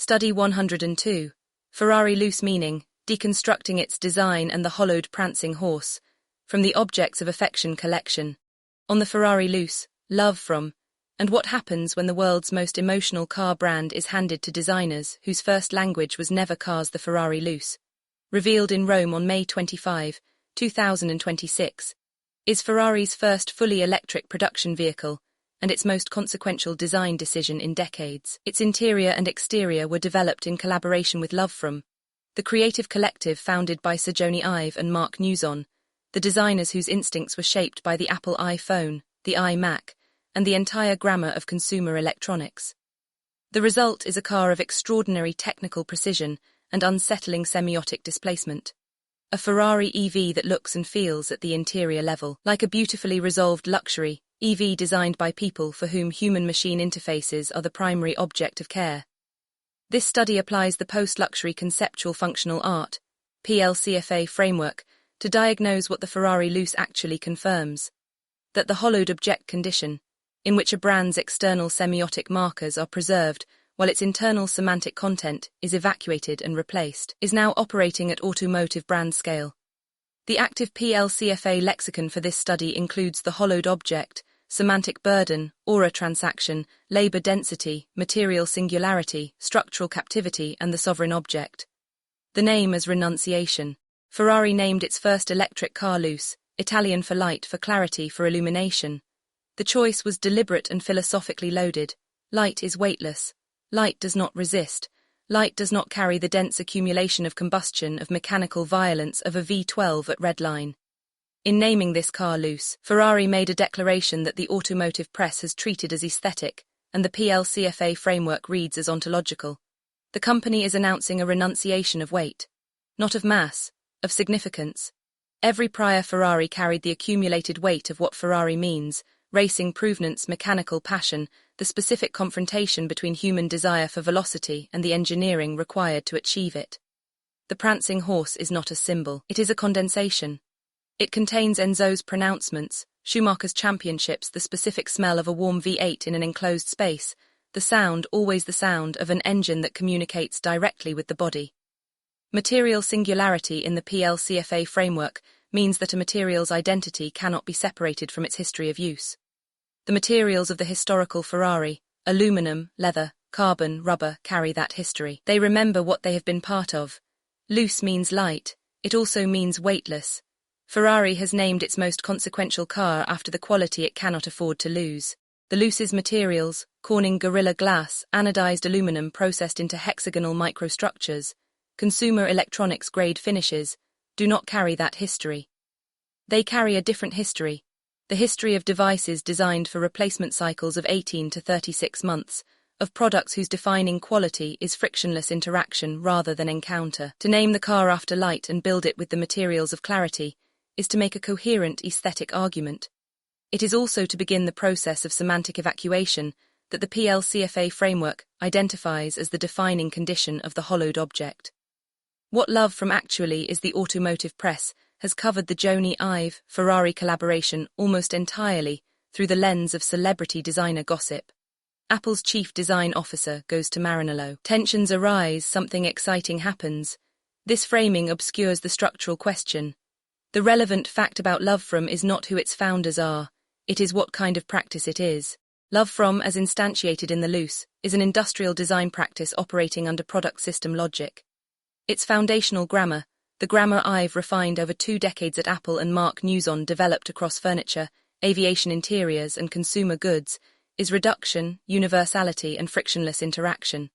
Study 102. Ferrari Luce meaning, deconstructing its design and the hollowed Prancing Horse, from the Objects of Affection collection. On the Ferrari Luce, LoveFrom, and what happens when the world's most emotional car brand is handed to designers whose first language was never cars. The Ferrari Luce, revealed in Rome on May 25, 2026, is Ferrari's first fully electric production vehicle, and its most consequential design decision in decades. Its interior and exterior were developed in collaboration with LoveFrom, the creative collective founded by Sir Joni Ive and Mark Newson, the designers whose instincts were shaped by the Apple iPhone, the iMac, and the entire grammar of consumer electronics. The result is a car of extraordinary technical precision and unsettling semiotic displacement. A Ferrari EV that looks and feels at the interior level like a beautifully resolved luxury EV designed by people for whom human-machine interfaces are the primary object of care. This study applies the Post-Luxury Conceptual Functional Art, PLCFA framework, to diagnose what the Ferrari Luce actually confirms: that the hollowed object condition, in which a brand's external semiotic markers are preserved while its internal semantic content is evacuated and replaced, is now operating at automotive brand scale. The active PLCFA lexicon for this study includes the hollowed object, semantic burden, aura transaction, labor density, material singularity, structural captivity, and the sovereign object. The name as renunciation. Ferrari named its first electric car Luce, Italian for light, for clarity, for illumination. The choice was deliberate and philosophically loaded. Light is weightless. Light does not resist. Light does not carry the dense accumulation of combustion, of mechanical violence of a V12 at red line. In naming this car Luce, Ferrari made a declaration that the automotive press has treated as aesthetic, and the PLCFA framework reads as ontological. The company is announcing a renunciation of weight. Not of mass, of significance. Every prior Ferrari carried the accumulated weight of what Ferrari means: racing provenance, mechanical passion, the specific confrontation between human desire for velocity and the engineering required to achieve it. The Prancing Horse is not a symbol, it is a condensation. It contains Enzo's pronouncements, Schumacher's championships, the specific smell of a warm V8 in an enclosed space, the sound, always the sound, of an engine that communicates directly with the body. Material singularity in the PLCFA framework means that a material's identity cannot be separated from its history of use. The materials of the historical Ferrari, aluminum, leather, carbon, rubber, carry that history. They remember what they have been part of. Luce means light, it also means weightless. Ferrari has named its most consequential car after the quality it cannot afford to lose. The Luce's materials, Corning Gorilla Glass, anodized aluminum processed into hexagonal microstructures, consumer electronics grade finishes, do not carry that history. They carry a different history. The history of devices designed for replacement cycles of 18 to 36 months, of products whose defining quality is frictionless interaction rather than encounter. To name the car after light and build it with the materials of clarity is to make a coherent aesthetic argument. It is also to begin the process of semantic evacuation that the PLCFA framework identifies as the defining condition of the hollowed object. What LoveFrom actually is: the automotive press has covered the Joni Ive Ferrari collaboration almost entirely through the lens of celebrity designer gossip. Apple's chief design officer goes to Maranello. Tensions arise, something exciting happens. This framing obscures the structural question. The relevant fact about LoveFrom is not who its founders are, it is what kind of practice it is. LoveFrom, as instantiated in the Luce, is an industrial design practice operating under product system logic. Its foundational grammar, the grammar Ive refined over 2 decades at Apple and Mark Newson developed across furniture, aviation interiors, and consumer goods, is reduction, universality, and frictionless interaction.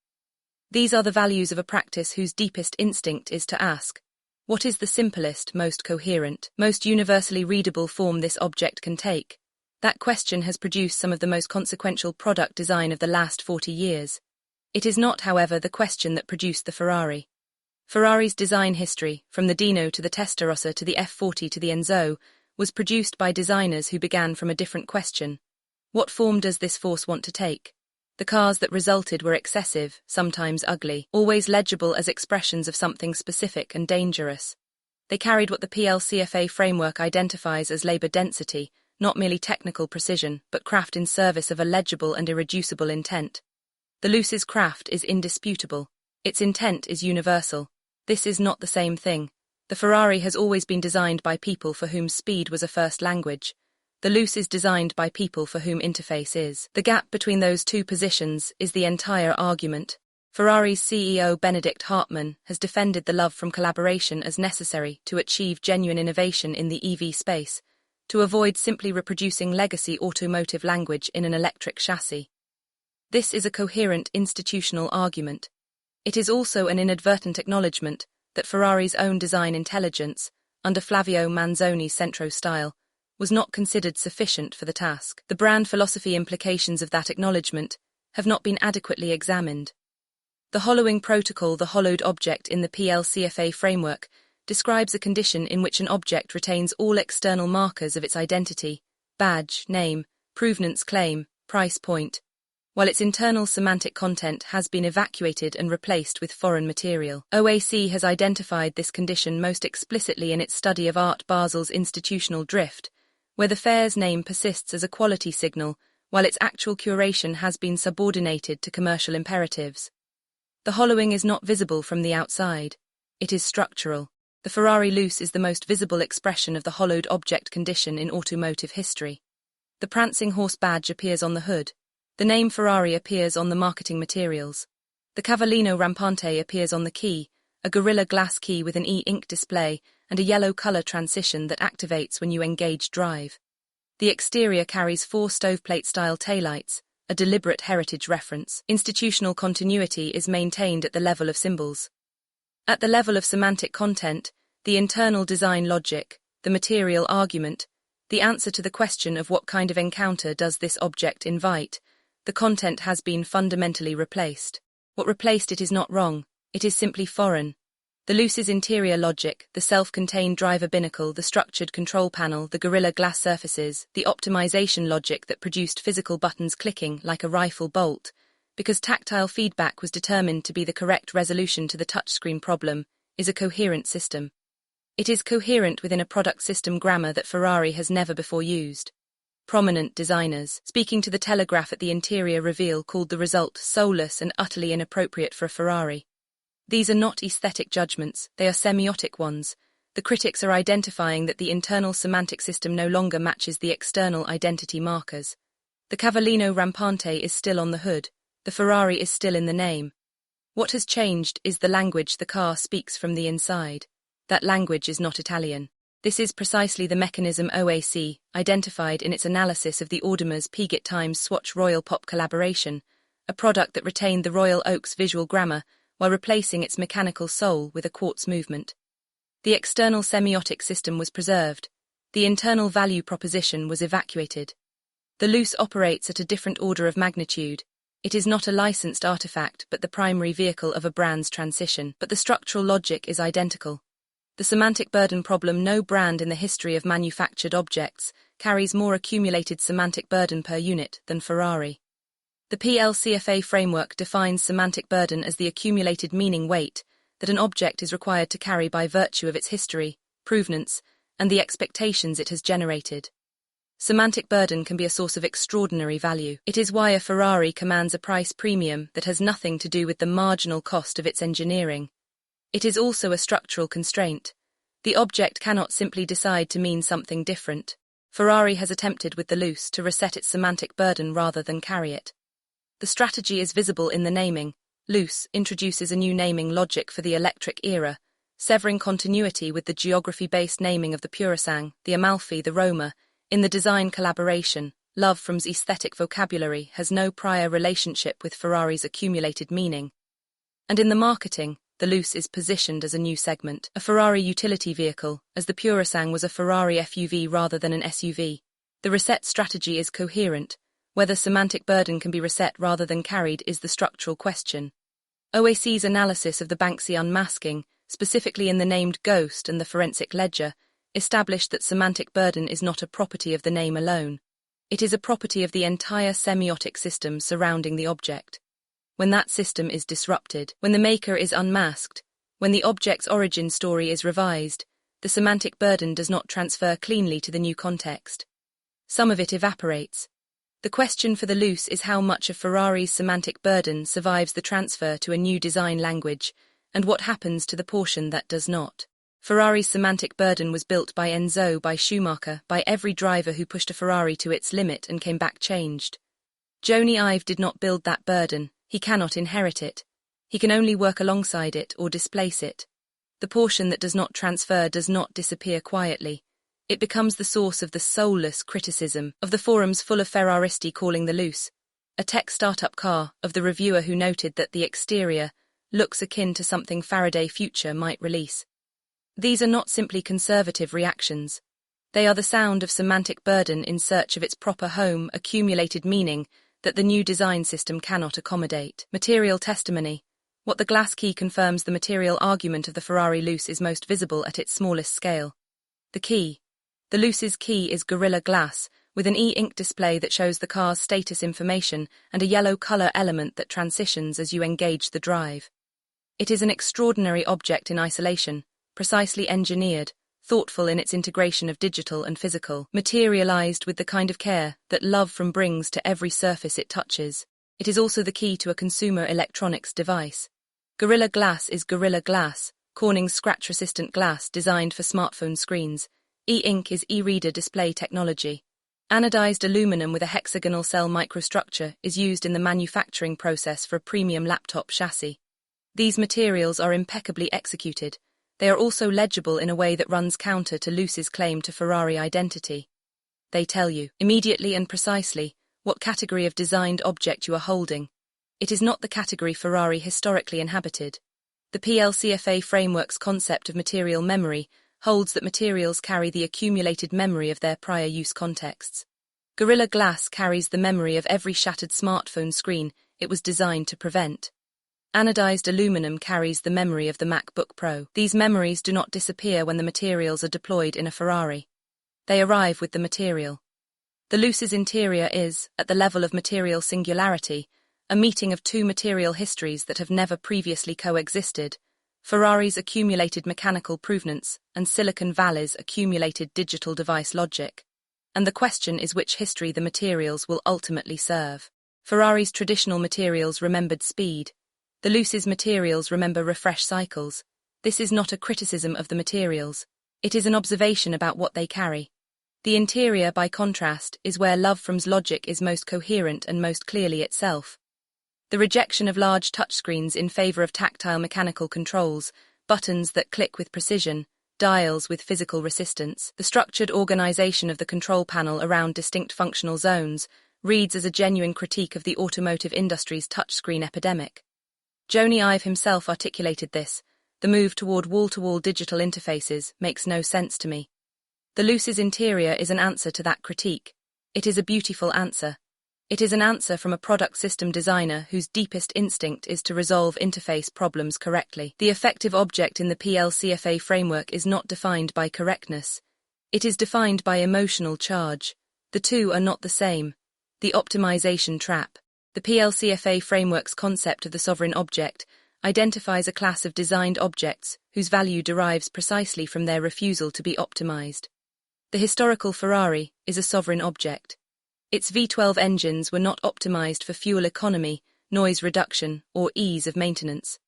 These are the values of a practice whose deepest instinct is to ask, what is the simplest, most coherent, most universally readable form this object can take? That question has produced some of the most consequential product design of the last 40 years. It is not, however, the question that produced the Ferrari. Ferrari's design history, from the Dino to the Testarossa to the F40 to the Enzo, was produced by designers who began from a different question. What form does this force want to take? The cars that resulted were excessive, sometimes ugly, always legible as expressions of something specific and dangerous. They carried what the PLCFA framework identifies as labor density, not merely technical precision, but craft in service of a legible and irreducible intent. The Luce's craft is indisputable. Its intent is universal. This is not the same thing. The Ferrari has always been designed by people for whom speed was a first language. The Luce is designed by people for whom interface is. The gap between those two positions is the entire argument. Ferrari's CEO Benedict Hartmann has defended the LoveFrom collaboration as necessary to achieve genuine innovation in the EV space, to avoid simply reproducing legacy automotive language in an electric chassis. This is a coherent institutional argument. It is also an inadvertent acknowledgement that Ferrari's own design intelligence, under Flavio Manzoni's Centro style, was not considered sufficient for the task. The brand philosophy implications of that acknowledgement have not been adequately examined. The hollowing protocol, the hollowed object in the PLCFA framework, describes a condition in which an object retains all external markers of its identity, badge, name, provenance claim, price point, while its internal semantic content has been evacuated and replaced with foreign material. OAC has identified this condition most explicitly in its study of Art Basel's institutional drift, where the fare's name persists as a quality signal, while its actual curation has been subordinated to commercial imperatives. The hollowing is not visible from the outside. It is structural. The Ferrari Luce is the most visible expression of the hollowed object condition in automotive history. The Prancing Horse badge appears on the hood. The name Ferrari appears on the marketing materials. The Cavallino Rampante appears on the key, a Gorilla Glass key with an e-ink display and a yellow color transition that activates when you engage drive. The exterior carries 4 stoveplate-style taillights, a deliberate heritage reference. Institutional continuity is maintained at the level of symbols. At the level of semantic content, the internal design logic, the material argument, the answer to the question of what kind of encounter does this object invite, the content has been fundamentally replaced. What replaced it is not wrong, it is simply foreign. The Luce's interior logic, the self-contained driver binnacle, the structured control panel, the Gorilla Glass surfaces, the optimization logic that produced physical buttons clicking like a rifle bolt, because tactile feedback was determined to be the correct resolution to the touchscreen problem, is a coherent system. It is coherent within a product system grammar that Ferrari has never before used. Prominent designers, speaking to the Telegraph at the interior reveal, called the result soulless and utterly inappropriate for a Ferrari. These are not aesthetic judgments, they are semiotic ones. The critics are identifying that the internal semantic system no longer matches the external identity markers. The Cavallino Rampante is still on the hood. The Ferrari is still in the name. What has changed is the language the car speaks from the inside. That language is not Italian. This is precisely the mechanism OAC identified in its analysis of the Audemars Piguet Times Swatch Royal Pop collaboration, a product that retained the Royal Oak's visual grammar while replacing its mechanical soul with a quartz movement. The external semiotic system was preserved. The internal value proposition was evacuated. The Luce operates at a different order of magnitude. It is not a licensed artifact but the primary vehicle of a brand's transition, but the structural logic is identical. The semantic burden problem: no brand in the history of manufactured objects carries more accumulated semantic burden per unit than Ferrari. The PLCFA framework defines semantic burden as the accumulated meaning weight that an object is required to carry by virtue of its history, provenance, and the expectations it has generated. Semantic burden can be a source of extraordinary value. It is why a Ferrari commands a price premium that has nothing to do with the marginal cost of its engineering. It is also a structural constraint. The object cannot simply decide to mean something different. Ferrari has attempted with the Luce to reset its semantic burden rather than carry it. The strategy is visible in the naming. Luce introduces a new naming logic for the electric era, severing continuity with the geography-based naming of the Purasang, the Amalfi, the Roma. In the design collaboration, LoveFrom's aesthetic vocabulary has no prior relationship with Ferrari's accumulated meaning. And in the marketing, the Luce is positioned as a new segment, a Ferrari utility vehicle, as the Purasang was a Ferrari FUV rather than an SUV. The reset strategy is coherent. Whether semantic burden can be reset rather than carried is the structural question. OAC's analysis of the Banksy unmasking, specifically in the named Ghost and the forensic ledger, established that semantic burden is not a property of the name alone. It is a property of the entire semiotic system surrounding the object. When that system is disrupted, when the maker is unmasked, when the object's origin story is revised, the semantic burden does not transfer cleanly to the new context. Some of it evaporates. The question for the Luce is how much of Ferrari's semantic burden survives the transfer to a new design language, and what happens to the portion that does not. Ferrari's semantic burden was built by Enzo, by Schumacher, by every driver who pushed a Ferrari to its limit and came back changed. Jony Ive did not build that burden, he cannot inherit it. He can only work alongside it or displace it. The portion that does not transfer does not disappear quietly. It becomes the source of the soulless criticism of the forums full of Ferraristi calling the Luce a tech startup car, of the reviewer who noted that the exterior looks akin to something Faraday Future might release. These are not simply conservative reactions. They are the sound of semantic burden in search of its proper home, accumulated meaning that the new design system cannot accommodate. Material testimony. What the glass key confirms the material argument of the Ferrari Luce is most visible at its smallest scale. The key. The Luce's key is Gorilla Glass, with an e-ink display that shows the car's status information and a yellow color element that transitions as you engage the drive. It is an extraordinary object in isolation, precisely engineered, thoughtful in its integration of digital and physical, materialized with the kind of care that LoveFrom brings to every surface it touches. It is also the key to a consumer electronics device. Gorilla Glass is Gorilla Glass, Corning's scratch-resistant glass designed for smartphone screens. E-ink is e-reader display technology. Anodized aluminum with a hexagonal cell microstructure is used in the manufacturing process for a premium laptop chassis. These materials are impeccably executed. They are also legible in a way that runs counter to Luce's claim to Ferrari identity. They tell you, immediately and precisely, what category of designed object you are holding. It is not the category Ferrari historically inhabited. The PLCFA framework's concept of material memory holds that materials carry the accumulated memory of their prior use contexts. Gorilla Glass carries the memory of every shattered smartphone screen it was designed to prevent. Anodized aluminum carries the memory of the MacBook Pro. These memories do not disappear when the materials are deployed in a Ferrari. They arrive with the material. The Luce's interior is, at the level of material singularity, a meeting of two material histories that have never previously coexisted, Ferrari's accumulated mechanical provenance and Silicon Valley's accumulated digital device logic. And the question is which history the materials will ultimately serve. Ferrari's traditional materials remembered speed. The Luce's materials remember refresh cycles. This is not a criticism of the materials. It is an observation about what they carry. The interior, by contrast, is where LoveFrom's logic is most coherent and most clearly itself. The rejection of large touchscreens in favor of tactile mechanical controls, buttons that click with precision, dials with physical resistance, the structured organization of the control panel around distinct functional zones, reads as a genuine critique of the automotive industry's touchscreen epidemic. Jony Ive himself articulated this. The move toward wall-to-wall digital interfaces makes no sense to me. The Luce's interior is an answer to that critique. It is a beautiful answer. It is an answer from a product system designer whose deepest instinct is to resolve interface problems correctly. The effective object in the PLCFA framework is not defined by correctness. It is defined by emotional charge. The two are not the same. The optimization trap. The PLCFA framework's concept of the sovereign object identifies a class of designed objects whose value derives precisely from their refusal to be optimized. The historical Ferrari is a sovereign object. Its V12 engines were not optimized for fuel economy, noise reduction, or ease of maintenance.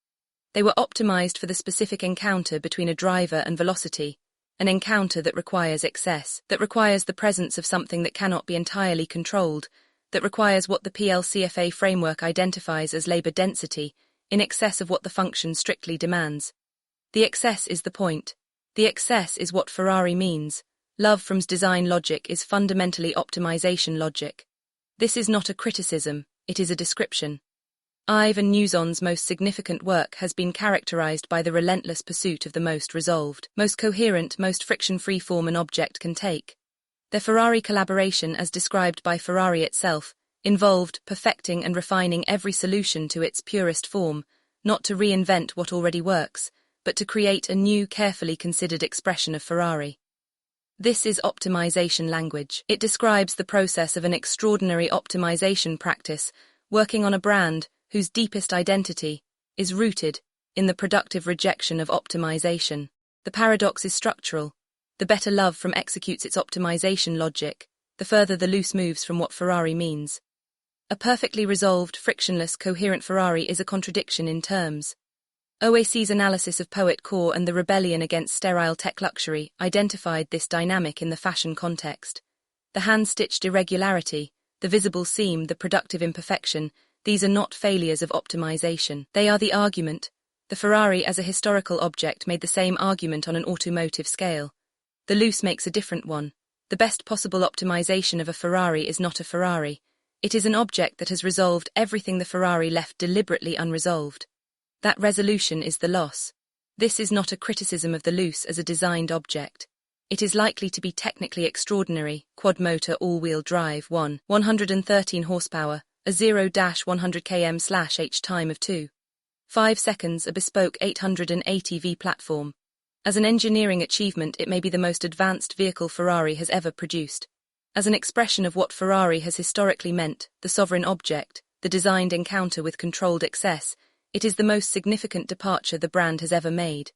They were optimized for the specific encounter between a driver and velocity, an encounter that requires excess, that requires the presence of something that cannot be entirely controlled, that requires what the PLCFA framework identifies as labor density, in excess of what the function strictly demands. The excess is the point. The excess is what Ferrari means. LoveFrom's design logic is fundamentally optimization logic. This is not a criticism, it is a description. Ive and Nuzon's most significant work has been characterized by the relentless pursuit of the most resolved, most coherent, most friction-free form an object can take. Their Ferrari collaboration, as described by Ferrari itself, involved perfecting and refining every solution to its purest form, not to reinvent what already works, but to create a new, carefully considered expression of Ferrari. This is optimization language. It describes the process of an extraordinary optimization practice, working on a brand whose deepest identity is rooted in the productive rejection of optimization. The paradox is structural. The better LoveFrom executes its optimization logic, the further the Luce moves from what Ferrari means. A perfectly resolved, frictionless, coherent Ferrari is a contradiction in terms. OAC's analysis of Poet Core and the rebellion against sterile tech luxury identified this dynamic in the fashion context. The hand-stitched irregularity, the visible seam, the productive imperfection, these are not failures of optimization. They are the argument. The Ferrari as a historical object made the same argument on an automotive scale. The Luce makes a different one. The best possible optimization of a Ferrari is not a Ferrari. It is an object that has resolved everything the Ferrari left deliberately unresolved. That resolution is the loss. This is not a criticism of the Luce as a designed object. It is likely to be technically extraordinary, quad-motor all-wheel drive, 113 horsepower, a 0-100 km/h time of 2.5 seconds, a bespoke 880V platform. As an engineering achievement, it may be the most advanced vehicle Ferrari has ever produced. As an expression of what Ferrari has historically meant, the sovereign object, the designed encounter with controlled excess, it is the most significant departure the brand has ever made.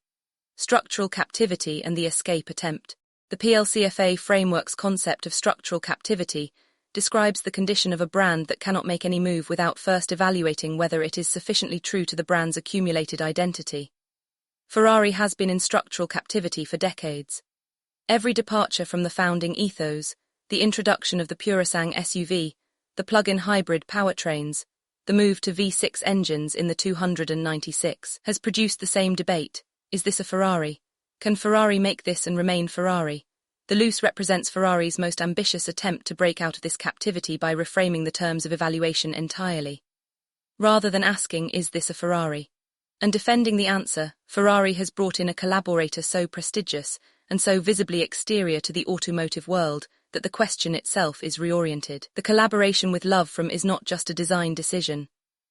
Structural captivity and the escape attempt. The PLCFA framework's concept of structural captivity describes the condition of a brand that cannot make any move without first evaluating whether it is sufficiently true to the brand's accumulated identity. Ferrari has been in structural captivity for decades. Every departure from the founding ethos, the introduction of the Purasang SUV, the plug-in hybrid powertrains, the move to V6 engines in the 296, has produced the same debate. Is this a Ferrari? Can Ferrari make this and remain Ferrari? The Luce represents Ferrari's most ambitious attempt to break out of this captivity by reframing the terms of evaluation entirely. Rather than asking, is this a Ferrari? And defending the answer, Ferrari has brought in a collaborator so prestigious and so visibly exterior to the automotive world that the question itself is reoriented. The collaboration with LoveFrom is not just a design decision.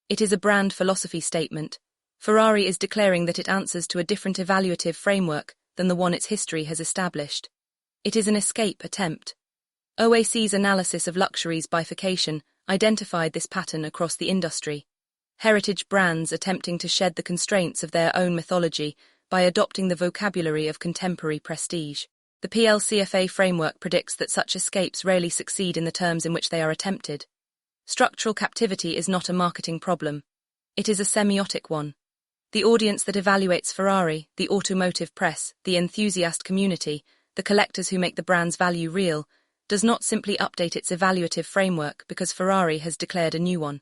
It is a brand philosophy statement. Ferrari is declaring that it answers to a different evaluative framework than the one its history has established. It is an escape attempt. OAC's analysis of luxury's bifurcation identified this pattern across the industry. Heritage brands attempting to shed the constraints of their own mythology by adopting the vocabulary of contemporary prestige. The PLCFA framework predicts that such escapes rarely succeed in the terms in which they are attempted. Structural captivity is not a marketing problem. It is a semiotic one. The audience that evaluates Ferrari, the automotive press, the enthusiast community, the collectors who make the brand's value real, does not simply update its evaluative framework because Ferrari has declared a new one.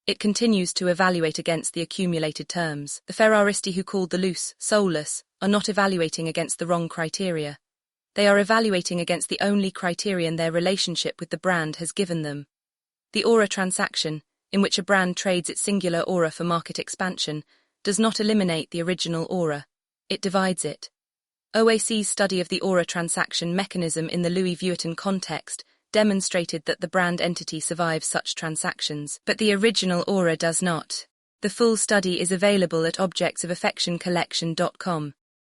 It continues to evaluate against the accumulated terms. The Ferraristi who called the Luce soulless are not evaluating against the wrong criteria. They are evaluating against the only criterion their relationship with the brand has given them. The aura transaction, in which a brand trades its singular aura for market expansion, does not eliminate the original aura. It divides it. OAC's study of the aura transaction mechanism in the Louis Vuitton context demonstrated that the brand entity survives such transactions, but the original aura does not. The full study is available at objectsofaffectioncollection.com.